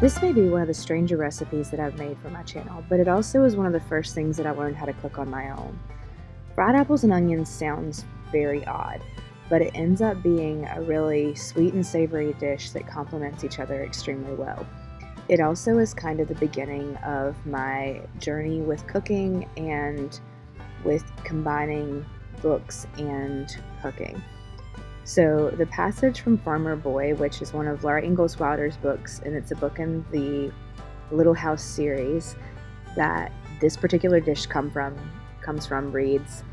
This may be one of the stranger recipes that I've made for my channel, but it also is one of the first things that I learned how to cook on my own. Fried apples and onions sounds very odd, but it ends up being a really sweet and savory dish that complements each other extremely well. It also is kind of the beginning of my journey with cooking and with combining books and cooking. So the passage from Farmer Boy, which is one of Laura Ingalls Wilder's books, and it's a book in the Little House series that this particular dish comes from, reads,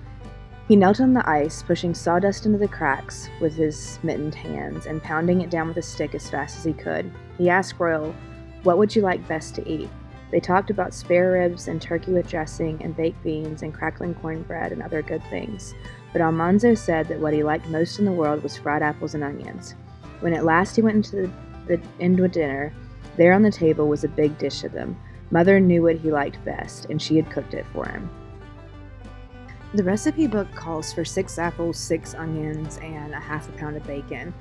"He knelt on the ice, pushing sawdust into the cracks with his mittened hands and pounding it down with a stick as fast as he could. He asked Royal, 'What would you like best to eat?' They talked about spare ribs and turkey with dressing and baked beans and crackling cornbread and other good things. But Almonzo said that what he liked most in the world was fried apples and onions. When at last he went into dinner, there on the table was a big dish of them. Mother knew what he liked best, and she had cooked it for him." The recipe book calls for 6 apples, 6 onions, and a half a pound of bacon.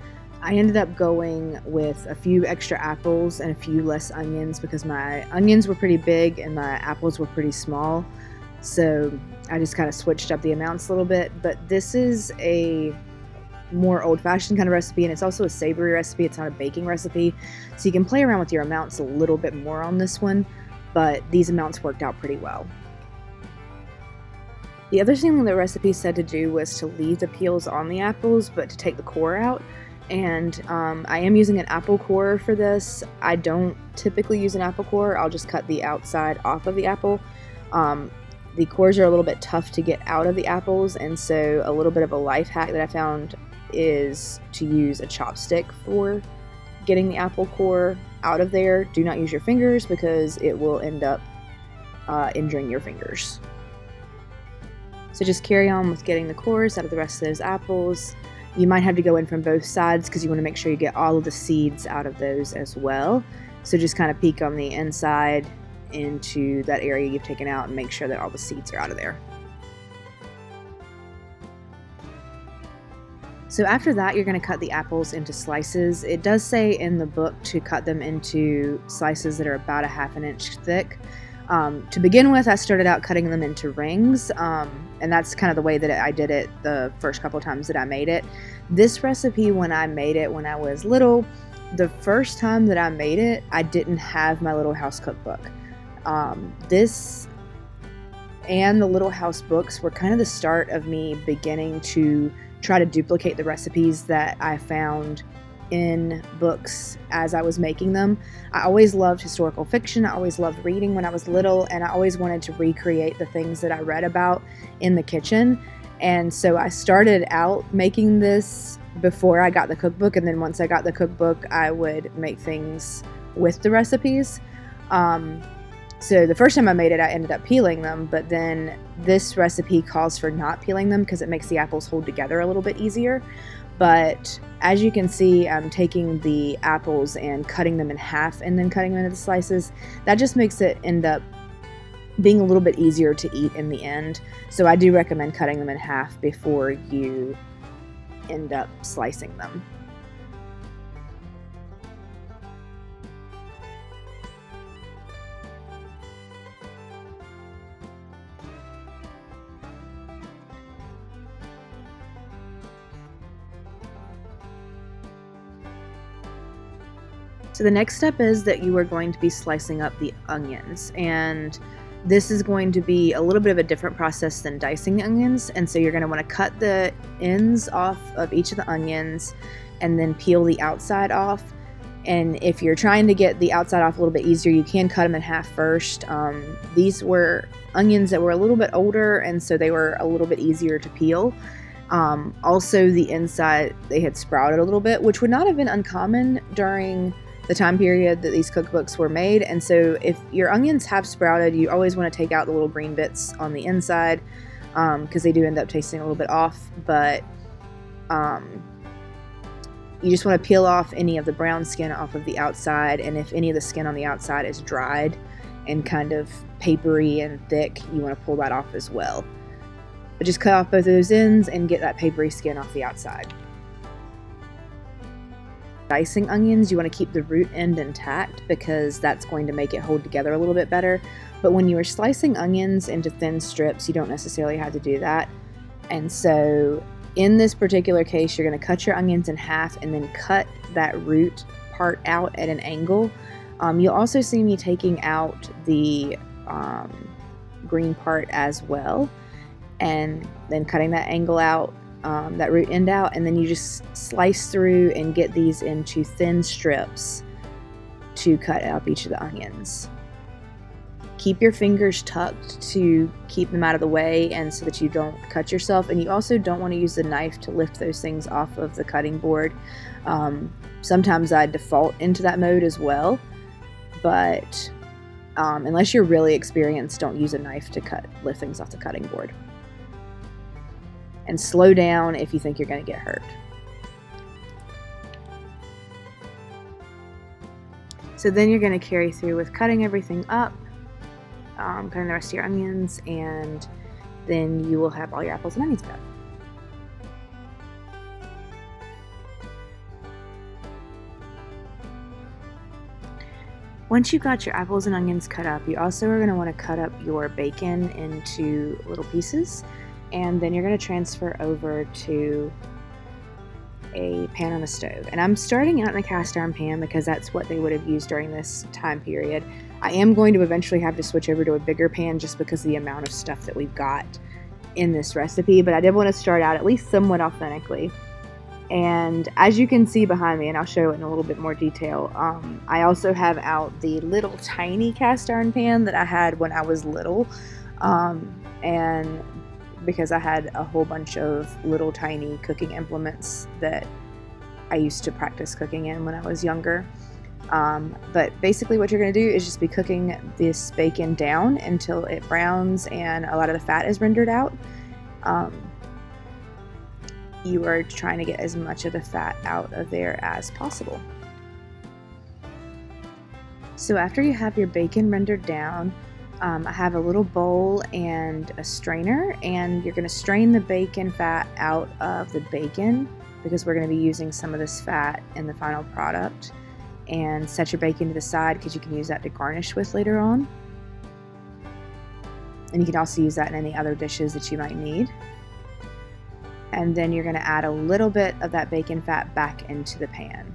I ended up going with a few extra apples and a few less onions because my onions were pretty big and my apples were pretty small. So I just kind of switched up the amounts a little bit. But this is a more old-fashioned kind of recipe, and it's also a savory recipe. It's not a baking recipe. So you can play around with your amounts a little bit more on this one, but these amounts worked out pretty well. The other thing the recipe said to do was to leave the peels on the apples, but to take the core out. And I am using an apple core for this. I don't typically use an apple core. I'll just cut the outside off of the apple. The cores are a little bit tough to get out of the apples, and so a little bit of a life hack that I found is to use a chopstick for getting the apple core out of there. Do not use your fingers because it will end up injuring your fingers. So just carry on with getting the cores out of the rest of those apples. You might have to go in from both sides because you want to make sure you get all of the seeds out of those as well. So just kind of peek on the inside into that area you've taken out and make sure that all the seeds are out of there. So after that, you're going to cut the apples into slices. It does say in the book to cut them into slices that are about a ½ inch thick. To begin with, I started out cutting them into rings, and that's kind of the way that I did it the first couple times that I made it. This recipe, when I made it when I was little, the first time that I made it, I didn't have my Little House Cookbook. This and the Little House books were kind of the start of me beginning to try to duplicate the recipes that I found in books as I was making them. I always loved historical fiction. I always loved reading when I was little, and I always wanted to recreate the things that I read about in the kitchen. And so I started out making this before I got the cookbook, and then once I got the cookbook, I would make things with the recipes. So the first time I made it, I ended up peeling them, but then this recipe calls for not peeling them because it makes the apples hold together a little bit easier. But as you can see, I'm taking the apples and cutting them in half and then cutting them into the slices. That just makes it end up being a little bit easier to eat in the end. So I do recommend cutting them in half before you end up slicing them. So the next step is that you are going to be slicing up the onions, and this is going to be a little bit of a different process than dicing the onions. And so you're going to want to cut the ends off of each of the onions and then peel the outside off. And if you're trying to get the outside off a little bit easier, you can cut them in half first. These were onions that were a little bit older, and so they were a little bit easier to peel. Also, the inside, they had sprouted a little bit, which would not have been uncommon during the time period that these cookbooks were made. And so if your onions have sprouted, you always want to take out the little green bits on the inside because they do end up tasting a little bit off. But you just want to peel off any of the brown skin off of the outside, and if any of the skin on the outside is dried and kind of papery and thick, you want to pull that off as well. But just cut off both of those ends and get that papery skin off the outside. dicing onions, you want to keep the root end intact because that's going to make it hold together a little bit better. But when you are slicing onions into thin strips, you don't necessarily have to do that. And so in this particular case, you're going to cut your onions in half and then cut that root part out at an angle. You'll also see me taking out the green part as well, and then cutting that angle out, that root end out, and then you just slice through and get these into thin strips to cut up each of the onions. Keep your fingers tucked to keep them out of the way and so that you don't cut yourself, and you also don't want to use the knife to lift those things off of the cutting board. Sometimes I default into that mode as well, but unless you're really experienced, don't use a knife to lift things off the cutting board. And slow down if you think you're going to get hurt. So then you're going to carry through with cutting everything up, cutting the rest of your onions, and then you will have all your apples and onions cut. Once you've got your apples and onions cut up, you also are going to want to cut up your bacon into little pieces, and then you're going to transfer over to a pan on the stove. And I'm starting out in a cast iron pan because that's what they would have used during this time period. I am going to eventually have to switch over to a bigger pan just because of the amount of stuff that we've got in this recipe, but I did want to start out at least somewhat authentically. And as you can see behind me, and I'll show it in a little bit more detail, I also have out the little tiny cast iron pan that I had when I was little, and because I had a whole bunch of little tiny cooking implements that I used to practice cooking in when I was younger. But basically what you're going to do is just be cooking this bacon down until it browns and a lot of the fat is rendered out. You are trying to get as much of the fat out of there as possible. So after you have your bacon rendered down, I have a little bowl and a strainer, and you're going to strain the bacon fat out of the bacon because we're going to be using some of this fat in the final product, and set your bacon to the side because you can use that to garnish with later on. And you can also use that in any other dishes that you might need. And then you're going to add a little bit of that bacon fat back into the pan.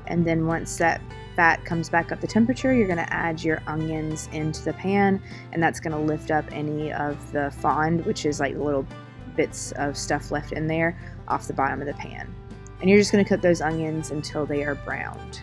And then once that fat comes back up to temperature, you're going to add your onions into the pan, and that's going to lift up any of the fond, which is like little bits of stuff left in there, off the bottom of the pan. And you're just going to cook those onions until they are browned.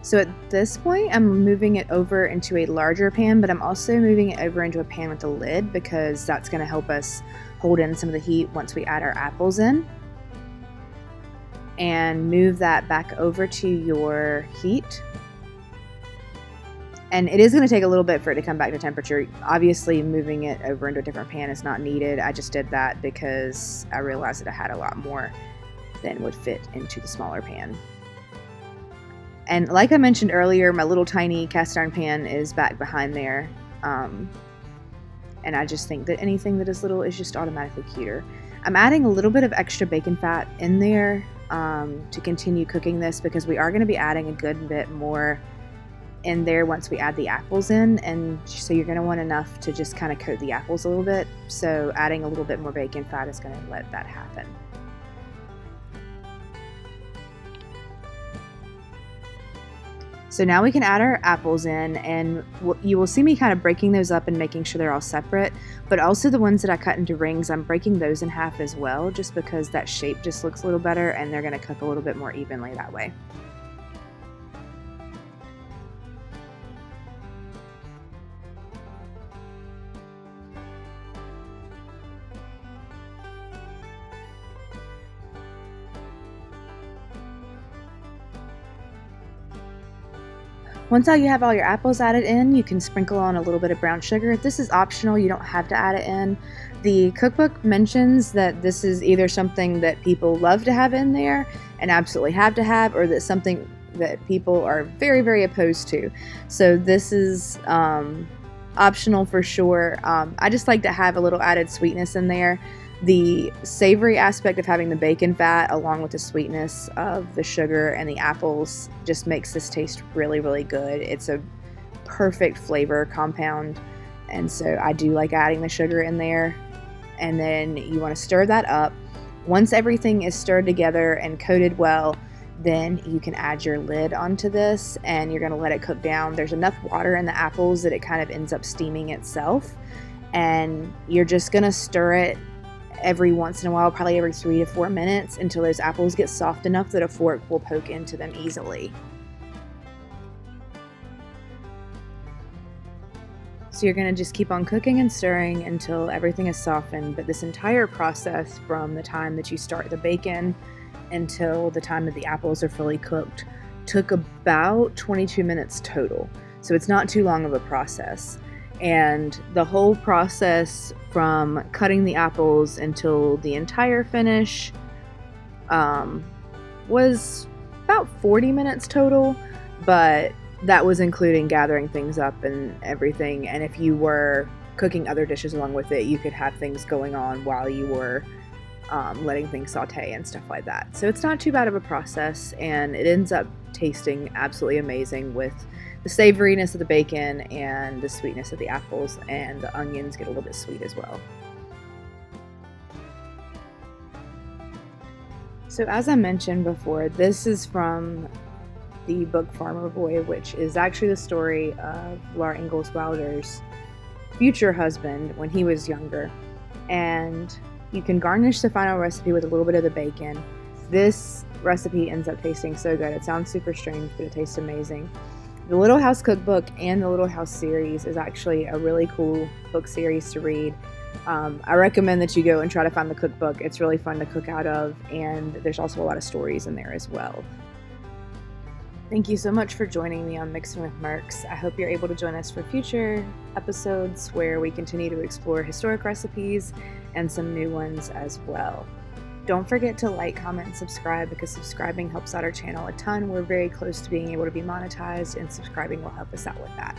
So at this point, I'm moving it over into a larger pan, but I'm also moving it over into a pan with a lid because that's going to help us hold in some of the heat once we add our apples in. And move that back over to your heat. And it is going to take a little bit for it to come back to temperature. Obviously, moving it over into a different pan is not needed. I just did that because I realized that I had a lot more than would fit into the smaller pan. And like I mentioned earlier, my little tiny cast iron pan is back behind there. And I just think that anything that is little is just automatically cuter. I'm adding a little bit of extra bacon fat in there to continue cooking this because we are going to be adding a good bit more in there once we add the apples in. And so you're going to want enough to just kind of coat the apples a little bit. So adding a little bit more bacon fat is going to let that happen. So now we can add our apples in, and you will see me kind of breaking those up and making sure they're all separate, but also the ones that I cut into rings, I'm breaking those in half as well, just because that shape just looks a little better and they're going to cook a little bit more evenly that way. Once you have all your apples added in, you can sprinkle on a little bit of brown sugar. This is optional, you don't have to add it in. The cookbook mentions that this is either something that people love to have in there and absolutely have to have, or that's something that people are very, very opposed to. So this is optional for sure. I just like to have a little added sweetness in there. The savory aspect of having the bacon fat along with the sweetness of the sugar and the apples just makes this taste really, really good. It's a perfect flavor compound, and so I do like adding the sugar in there. And then you want to stir that up. Once everything is stirred together and coated well, then you can add your lid onto this and you're going to let it cook down. There's enough water in the apples that it kind of ends up steaming itself, and you're just going to stir it every once in a while, probably every 3 to 4 minutes, until those apples get soft enough that a fork will poke into them easily. So you're going to just keep on cooking and stirring until everything is softened. But this entire process, from the time that you start the bacon until the time that the apples are fully cooked, took about 22 minutes total. So it's not too long of a process. And the whole process from cutting the apples until the entire finish was about 40 minutes total, but that was including gathering things up and everything. And if you were cooking other dishes along with it, you could have things going on while you were letting things saute and stuff like that. So it's not too bad of a process, and it ends up tasting absolutely amazing with the savoriness of the bacon and the sweetness of the apples, and the onions get a little bit sweet as well. So as I mentioned before, this is from the book Farmer Boy, which is actually the story of Laura Ingalls Wilder's future husband when he was younger. And you can garnish the final recipe with a little bit of the bacon. This recipe ends up tasting so good. It sounds super strange, but it tastes amazing. The Little House Cookbook and the Little House Series is actually a really cool book series to read. I recommend that you go and try to find the cookbook. It's really fun to cook out of, and there's also a lot of stories in there as well. Thank you so much for joining me on Mixing with Merks. I hope you're able to join us for future episodes where we continue to explore historic recipes and some new ones as well. Don't forget to like, comment, and subscribe, because subscribing helps out our channel a ton. We're very close to being able to be monetized, and subscribing will help us out with that.